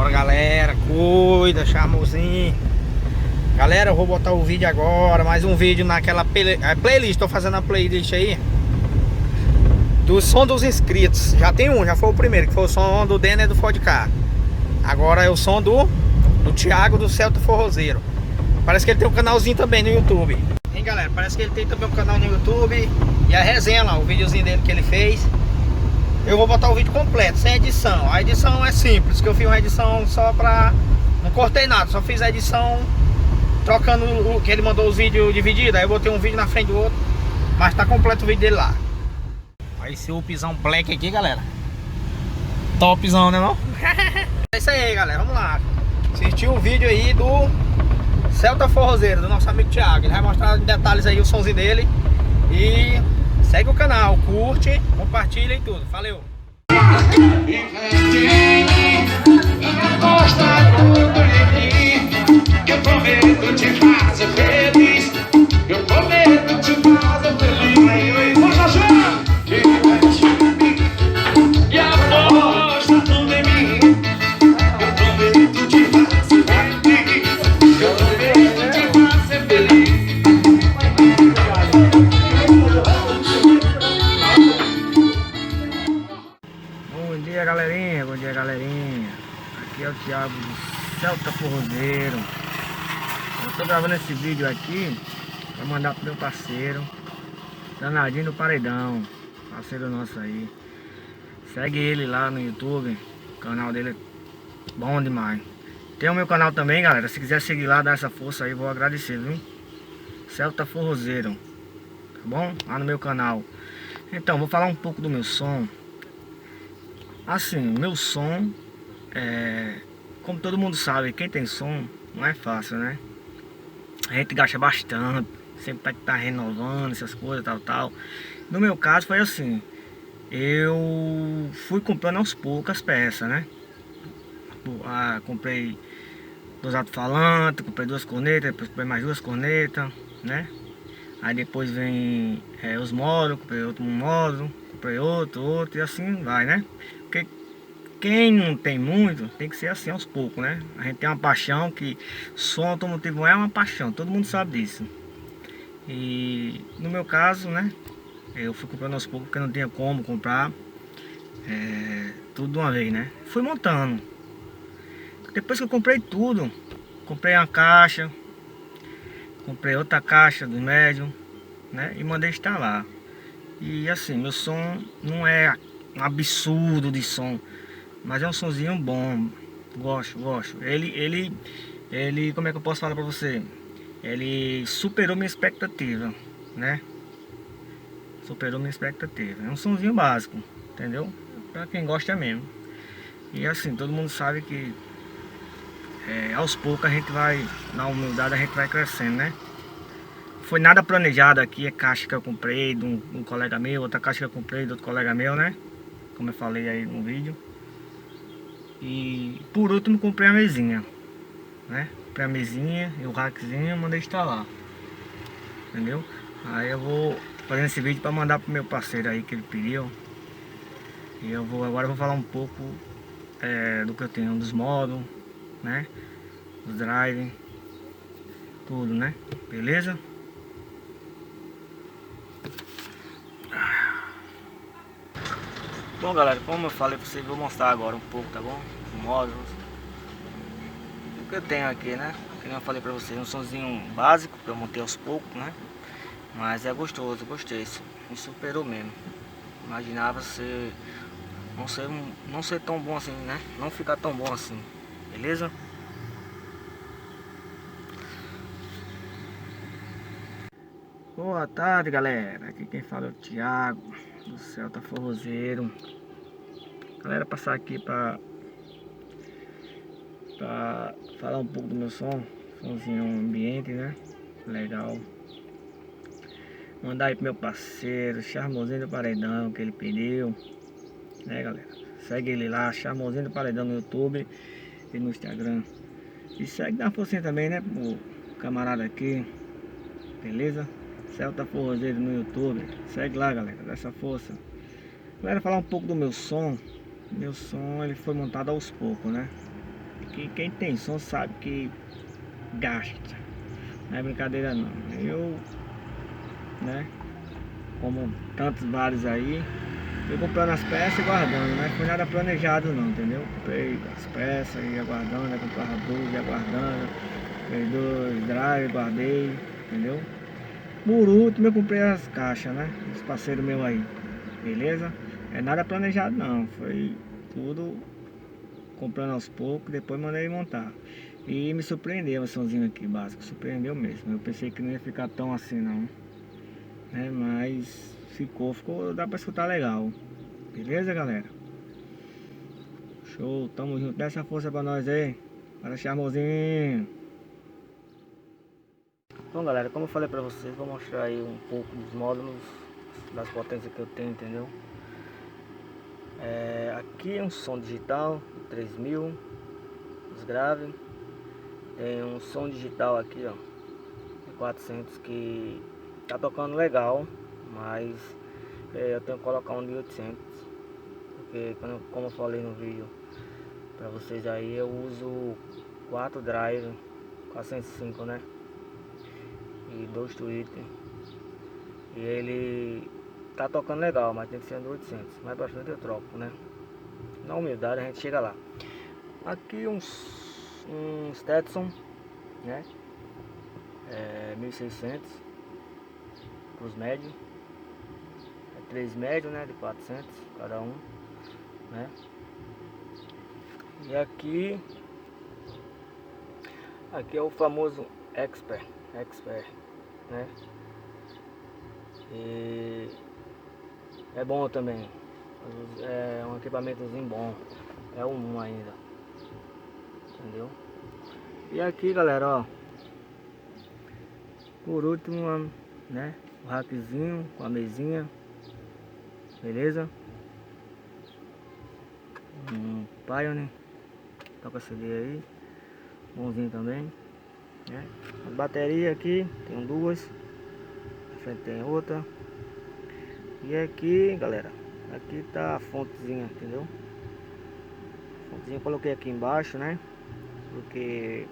Bora, galera, cuida, charmosinho. Galera, eu vou botar o vídeo agora, mais um vídeo naquela playlist. Tô fazendo a playlist aí do som dos inscritos. Já tem um, já foi o primeiro, que foi o som do Denner do Ford Car. Agora é o som do Thiago do Celta Forrozeiro. Parece que ele tem um canalzinho também no YouTube. Hein, galera, parece que ele tem também um canal no YouTube. E a resenha lá, o videozinho dele que ele fez. Eu vou botar o vídeo completo, sem edição. A edição é simples, que eu fiz uma edição só pra... Não cortei nada, só fiz a edição trocando o que ele mandou os vídeos divididos. Aí eu botei um vídeo na frente do outro. Mas tá completo o vídeo dele lá. Olha esse upzão black aqui, galera. Topzão, né não? É isso aí, galera, vamos lá. Assistir o vídeo aí do Celta Forrozeiro, do nosso amigo Thiago. Ele vai mostrar em detalhes aí o somzinho dele. E segue o canal, curte, compartilha e tudo. Valeu! Eu prometo te fazer feliz. Eu prometo te fazer feliz. Poxa, e aposta tudo em mim. Eu prometo te fazer feliz. Eu prometo te fazer feliz. Bom dia, galerinha, bom dia, galerinha. Aqui é o Thiago do Celta Forrozeiro. Eu tô gravando esse vídeo aqui pra mandar pro meu parceiro Danadinho do Paredão, parceiro nosso aí. Segue ele lá no YouTube, o canal dele é bom demais. Tem o meu canal também, galera, se quiser seguir lá, dar essa força aí, vou agradecer, viu? Celta Forrozeiro, tá bom? Lá no meu canal. Então, vou falar um pouco do meu som. Assim, meu som como todo mundo sabe, quem tem som não é fácil, né? A gente gasta bastante, sempre tem que estar renovando essas coisas, tal. No meu caso foi assim, eu fui comprando aos poucos as peças, né? Comprei 2 alto-falantes, comprei 2 cornetas, depois comprei mais 2 cornetas, né? Aí depois vem os módulos, comprei outro módulo, comprei outro, e assim vai, né? Porque quem não tem muito, tem que ser assim aos poucos, né? A gente tem uma paixão que som automotivo é uma paixão, todo mundo sabe disso. E no meu caso, né? Eu fui comprando aos poucos porque não tinha como comprar tudo de uma vez, né? Fui montando. Depois que eu comprei tudo, comprei uma caixa, comprei outra caixa do médium, né? E mandei instalar. E assim, meu som não é um absurdo de som, mas é um sonzinho bom. Gosto. Ele, como é que eu posso falar pra você? Ele superou minha expectativa, né? Superou minha expectativa. É um sonzinho básico, entendeu? Pra quem gosta mesmo. E assim, todo mundo sabe que aos poucos a gente vai, na humildade a gente vai crescendo, né? Foi nada planejado aqui, é caixa que eu comprei de um colega meu, outra caixa que eu comprei de outro colega meu, né? Como eu falei aí no vídeo. E por último comprei a mesinha, né? Comprei a mesinha e o rackzinho, mandei instalar. Entendeu? Aí eu vou fazendo esse vídeo para mandar pro meu parceiro aí que ele pediu. E agora eu vou falar um pouco do que eu tenho, dos modos, né? Os drive, tudo, né? Beleza? Bom, galera, como eu falei pra vocês, vou mostrar agora um pouco, tá bom? Os módulos, o que eu tenho aqui, né? Como eu falei pra vocês, um sonzinho básico que eu montei aos poucos, né? Mas é gostoso, gostei, me superou mesmo. Imaginava não ser tão bom assim, né? Não ficar tão bom assim, beleza? Boa tarde, galera, aqui quem fala é o Thiago do Celta Forrozeiro. Galera, passar aqui pra falar um pouco do meu somzinho ambiente, né? Legal. Mandar aí pro meu parceiro, Charmosinho do Paredão, que ele pediu, né, galera? Segue ele lá, Charmosinho do Paredão no YouTube e no Instagram. E segue da forcinha também, né, pro camarada aqui, beleza? Celta Forrozeiro no YouTube. Segue lá, galera, dá essa força. Galera, falar um pouco do meu som. Meu som ele foi montado aos poucos, né? Que quem tem som sabe que gasta. Não é brincadeira não. Eu, né, como tantos bares aí, eu comprando as peças e guardando, não foi nada planejado não, entendeu? Comprei as peças e ia guardando, ia comprava blusa, ia guardando, comprei 2 drive, guardei, entendeu? Por último eu comprei as caixas, né? Os parceiros meus aí, beleza? É nada planejado não, foi tudo comprando aos poucos, depois mandei montar. E me surpreendeu o somzinho aqui básico, surpreendeu mesmo. Eu pensei que não ia ficar tão assim não, né? Mas ficou, dá pra escutar legal. Beleza, galera? Show, tamo junto, dá essa força pra nós aí. Para charmosinho. Bom, galera, como eu falei pra vocês, vou mostrar aí um pouco dos módulos, das potências que eu tenho, entendeu? Aqui é um som digital 3000, os graves. Tem um som digital aqui, ó, de 400 que tá tocando legal, mas eu tenho que colocar um de 800, porque como eu falei no vídeo pra vocês aí, eu uso 4 drive 405, né, e 2 Twitter, e ele tá tocando legal, mas tem que ser um de 800, mais pra frente eu troco, né, na humildade a gente chega lá. Aqui um Stetson, né, 1600 para os médios, 3 médios, né, de 400 cada um, né. E aqui é o famoso Expert, né, e é bom também, é um equipamentozinho bom, é um ainda, entendeu? E aqui, galera, ó, por último, né, o rackzinho com a mesinha, beleza? Um Pioneer, toca CD aí, bonzinho também, né? As baterias aqui, tem 2, na frente tem outra. E aqui, galera, aqui tá a fontezinha, entendeu? A fontezinha eu coloquei aqui embaixo, né? Porque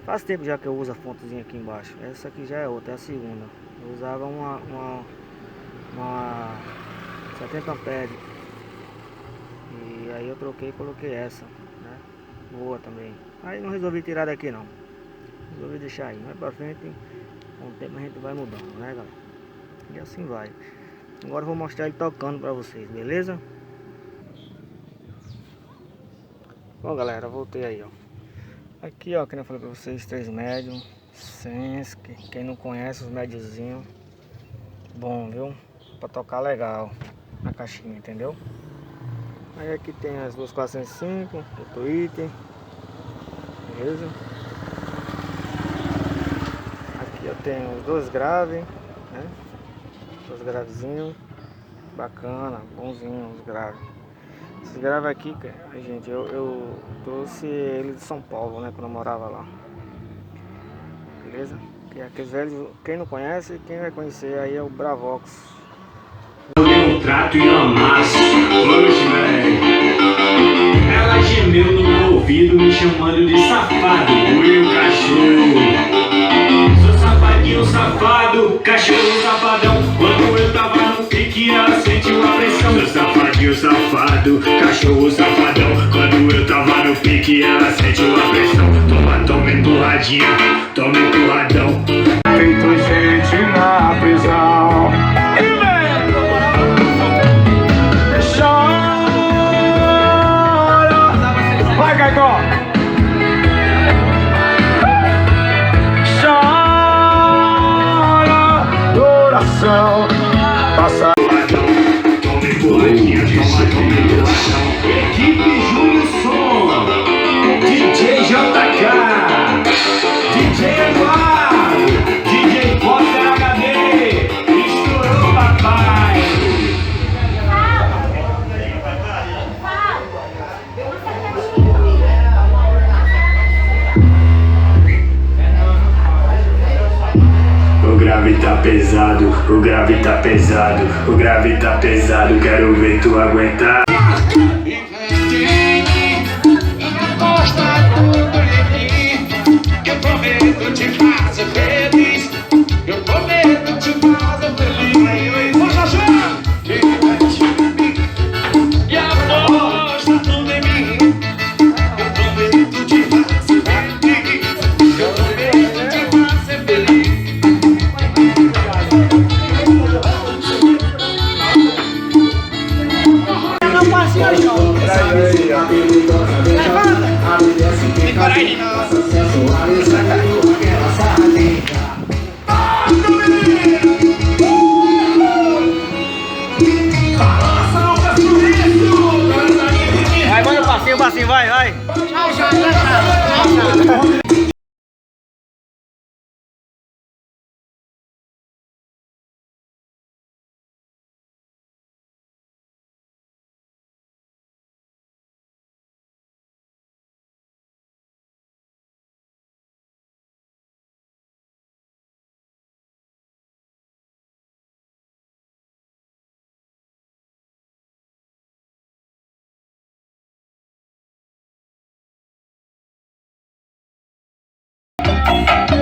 faz tempo já que eu uso a fontezinha aqui embaixo. Essa aqui já é outra, é a segunda. Eu usava uma 70 amperes. E aí eu troquei e coloquei essa, né? Boa também. Aí não resolvi tirar daqui não. Resolvi deixar aí. Mais pra frente, com o tempo a gente vai mudando, né, galera? E assim vai. Agora eu vou mostrar ele tocando pra vocês, beleza? Bom, galera, voltei aí, ó. Aqui, ó, que eu falei pra vocês, 3 médios, Sense, quem não conhece os médiozinhos, bom, viu? Pra tocar legal na caixinha, entendeu? Aí aqui tem as duas 405, o Twitter, beleza? Aqui eu tenho os 2 graves, né? 2 gravezinhos, bacana, bonzinho os graves. Esses graves aqui, gente, eu trouxe ele de São Paulo, né, quando eu morava lá. Beleza? Que aqueles velhos, quem não conhece, quem vai conhecer aí é o Bravox. Eu trato e amasso, hoje, velho. Ela gemeu no meu ouvido, me chamando de safado, o cachorro. Sou safadinho, safado, cachorro safadão. Quando eu tava no pique, ela sentiu a pressão. Sou safadinho, safado, cachorro safadão. Quando eu tava no pique, ela sentiu a pressão. Toma empurradinha, toma empurradão. Feito gente na prisão. Vai, Caicó! Chora, coração, passa. Tome empurradinha, toma empurradão. Equipe Júlio Som, DJ JK, DJ Eduardo, DJ Potter HD, estourou papai. O grave tá pesado, o grave tá pesado, o grave tá pesado, quero ver tu aguentar. passinho, vai, vai. Tchau, tchau, tchau, tchau.